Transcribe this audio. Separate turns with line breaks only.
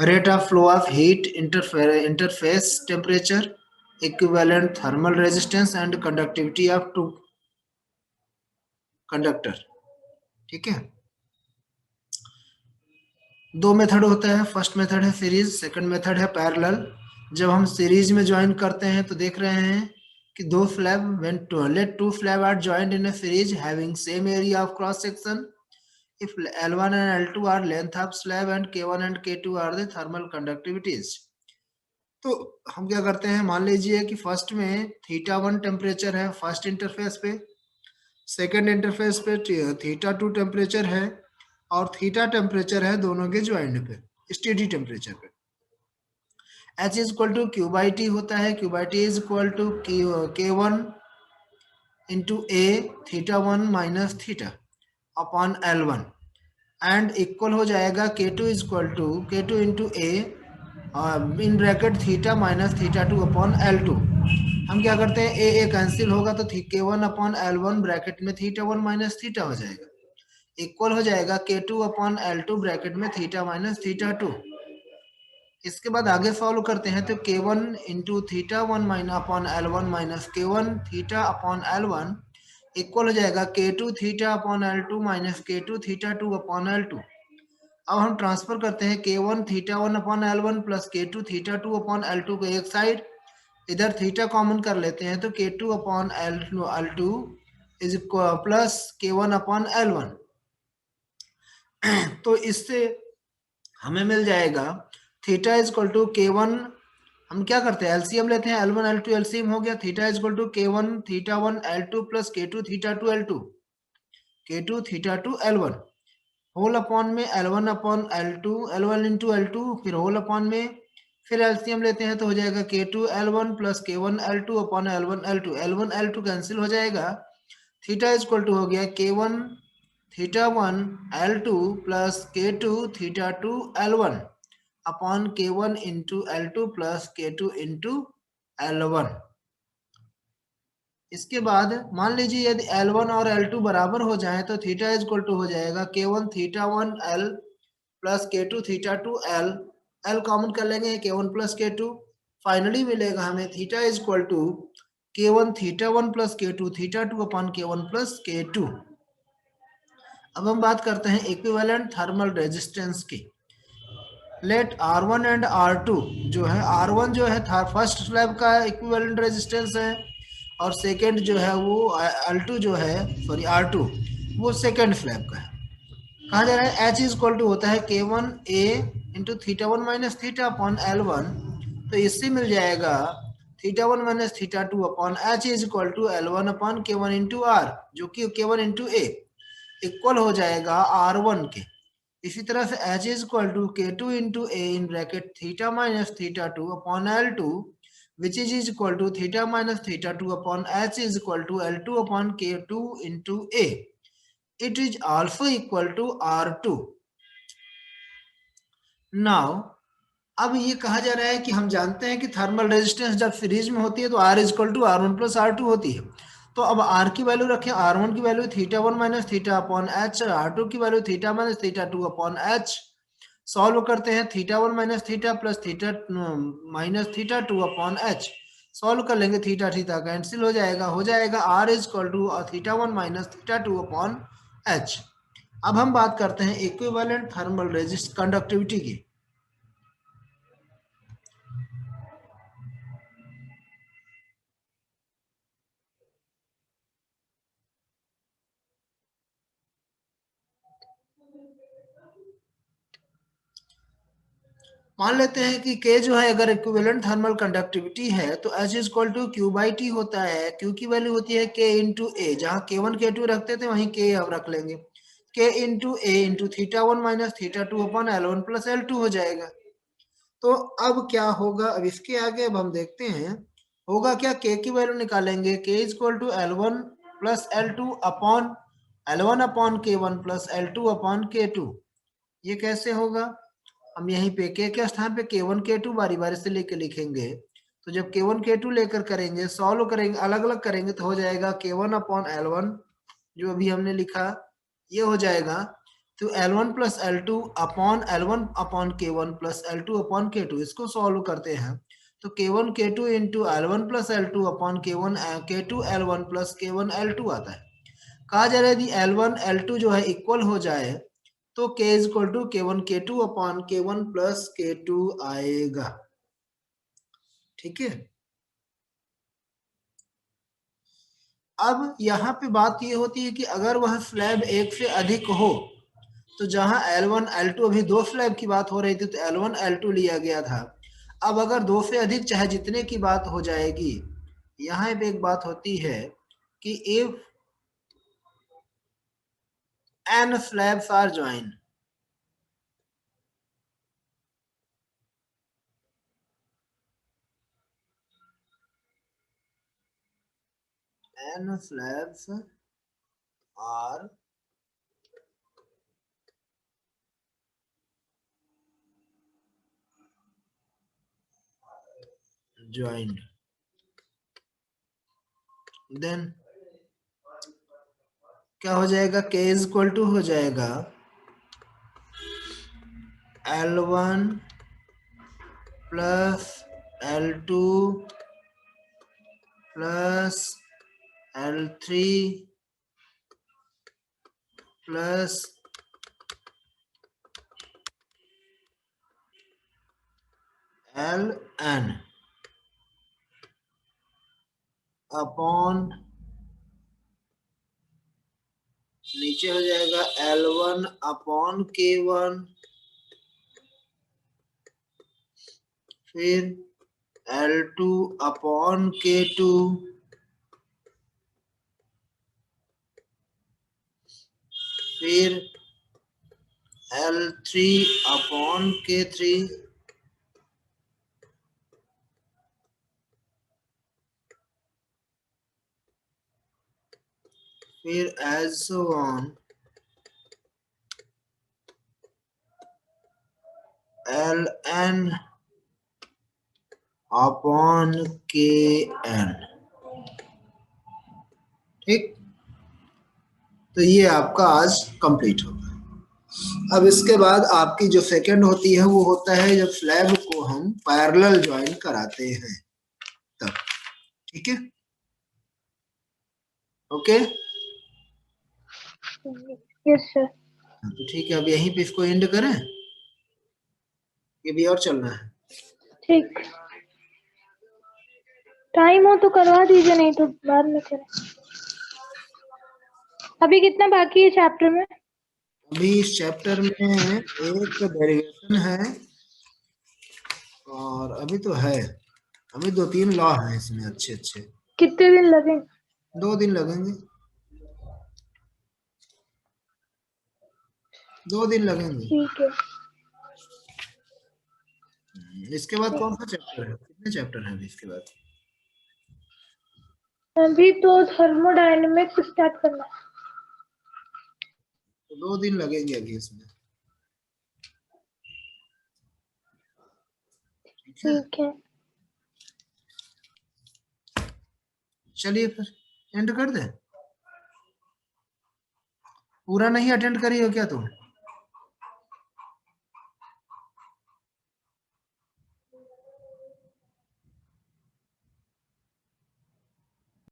rate of flow of heat, interface temperature, equivalent thermal resistance and conductivity of two conductor. ठीक है, दो method होता है. First method है सीरीज, सेकंड मेथड है पैरेलल. जब हम सीरीज में ज्वाइन करते हैं तो देख रहे हैं कि दो slab, when let two slab are joined in a series having same area of cross section, if L1 and L2 are length of slab and K1 and K2 are the thermal conductivities. तो हम क्या करते हैं, मान लीजिए कि first में θ1 temperature है फर्स्ट इंटरफेस पे, सेकंड इंटरफेस पे θ2 टेम्परेचर है और थीटा टेम्परेचर है दोनों के ज्वाइंट पे, स्टेडी टेम्परेचर पे. H is equal to Q by T होता है. Q by T is equal to K1 into A θ1 minus theta upon L1 and equal हो जाएगा K2 is equal to K2 into A in bracket theta minus θ2 upon L2. हम क्या करते हैं, ए cancel होगा तो K1 अपॉन L1 ब्रैकेट में θ1 minus theta हो जाएगा, इक्वल हो जाएगा K2 अपॉन L2 ब्रैकेट में थीटा माइनस θ2. इसके बाद आगे सॉल्व करते हैं तो K1 into θ1 minus upon L1 minus K1 theta upon L1 equal हो जाएगा K2 theta upon L2 minus K2 θ2 upon L2. अब हम ट्रांसफर करते हैं K1 θ1 upon L1 plus K2 θ2 upon L2 को एक साइड, इधर थीटा कॉमन कर लेते हैं तो K2 upon L2 is plus K1 upon L1. तो इससे हमें मिल जाएगा theta is equal to K1, हम क्या करते हैं एलसीएम लेते हैं, L1 L2 एलसीएम हो गया, theta is equal to K1 θ1 L2 plus K2 θ2 L2, K2 θ2 L1 whole upon में L1 upon L2 L1 into L2 फिर होल अपॉन में, फिर एलसीएम लेते हैं तो हो जाएगा K2 L1 plus K1 L2 upon L1 L2, L1 L2 cancel हो जाएगा. थीटा इज इक्वल टू हो गया K1 θ1 L2 plus K2 θ2 L1 upon K1 into L2 plus K2 into L1. इसके बाद मान लीजिए यदि L1 और L2 बराबर हो जाए तो थीटा इज इक्वल टू हो जाएगा K1 θ1 L plus K2 θ2 L, L common कर लेंगे K1 प्लस K2, फाइनली मिलेगा हमें theta is equal to K1 θ1 plus K2 θ2 upon K1 plus K2. अब हम बात करते हैं इक्विवेलेंट थर्मल रेजिस्टेंस की. लेट R1 एंड R2 जो है, R1 जो है फर्स्ट स्लैब का इक्विवेलेंट रेजिस्टेंस है और सेकंड जो है वो L2 जो है सॉरी R2 वो सेकंड स्लैब का है. कहा जा रहा है H इज इक्वल टू होता है K1 A into θ1 minus theta upon L1, तो इससे मिल जाएगा θ1 minus θ2 upon H is equal to L1 upon K1 into R, जो कि K1 इंटू A इक्वल हो जाएगा R1 के. इसी तरह से H is equal to K2 into A in bracket theta minus θ2 upon L2 which is equal to theta minus θ2 upon H is equal to L2 upon K2 into A. It is also equal to R2. Now अब ये कहा जा रहा है कि हम जानते हैं कि थर्मल रेजिस्टेंस जब सीरीज में होती है तो R is equal to R1 plus R2 होती है. तो अब R की वैल्यू रखें, R1 की value θ1 minus theta upon H, R2 की value theta minus θ2 upon H. Solve करते हैं θ1 minus theta plus theta minus θ2 upon H, solve कर लेंगे थीटा थीटा कैंसिल हो जाएगा R is equal to θ1 minus θ2 upon H. अब हम बात करते हैं इक्विवेलेंट थर्मल रेजिस्ट कंडक्टिविटी की. मान लेते हैं कि K जो है अगर इक्विवेलेंट थर्मल कंडक्टिविटी है तो H is equal to Q by T होता है. Q की वैल्यू होती है K इंटू ए, जहाँ K1 K2 रखते थे वहीं K अब रख लेंगे, K into A into θ1 minus θ2 upon L1 plus L2 हो जाएगा. तो अब क्या होगा, अब इसके आगे अब हम देखते हैं होगा क्या, K की वैल्यू निकालेंगे, K is equal to L1 plus L2 upon L1 upon K1 plus L2 upon K2. ये कैसे होगा, हम यहीं पे K के स्थान पे K1 K2 बारी बारी से लेके लिखेंगे. तो जब K1 K2 लेकर करेंगे, सॉल्व करेंगे, अलग अलग करेंगे तो हो जाएगा K1 अपॉन L1 जो अभी हमने लिखा ये हो जाएगा तो L1 plus L2 upon L1 upon K1 plus L2 upon K2, इसको सॉल्व करते हैं तो K1 K2 into L1 plus L2 upon K1 K2 L1 plus K1 L2 आता है। कहा जा रहा है यदि L1 L2 जो है इक्वल हो जाए तो K is equal to K1 K2 upon K1 plus K2 आएगा। ठीक है, अब यहाँ पे बात ये होती है कि अगर वह स्लैब एक से अधिक हो तो जहां L1 L2 अभी दो स्लैब की बात हो रही थी तो L1 L2 लिया गया था। अब अगर दो से अधिक चाहे जितने की बात हो जाएगी, यहाँ पे एक बात होती है कि if n slabs are joined, n slabs are joined, then क्या हो जाएगा, K इज इक्वल टू हो जाएगा L1 plus L2 plus L3 plus Ln upon नीचे हो जाएगा L1 अपॉन K1, फिर L2 अपॉन K2, फिर L3 अपॉन K3, फिर as so on Ln upon Kn। ठीक, तो ये आपका आज कंप्लीट होगा। अब इसके बाद आपकी जो सेकंड होती है वो होता है जब स्लैब को हम पैरेलल ज्वाइन कराते हैं तब। ठीक है, ओके,
यस सर।
तो ठीक है, अब यहीं पे इसको एंड करें, ये भी और चलना है।
ठीक, टाइम हो तो करवा दीजिए, नहीं तो बाद में करें। अभी कितना बाकी है चैप्टर में?
अभी इस चैप्टर में एक डेरिवेशन है और अभी तो है, अभी 2-3 लॉ हैं इसमें अच्छे अच्छे।
कितने दिन लगे?
2 दिन लगेंगे, 2 दिन लगेंगे।
ठीक है।
इसके बाद कौन सा चैप्टर है, कितने चैप्टर हैं अभी इसके बाद?
अभी तो थर्मोडायनेमिक्स स्टार्ट करना है।
तो 2 दिन लगेंगे अभी इसमें। ठीक है,
ठीक है।
चलिए फिर एंड कर दें। पूरा नहीं अटेंड करी हो क्या तुम?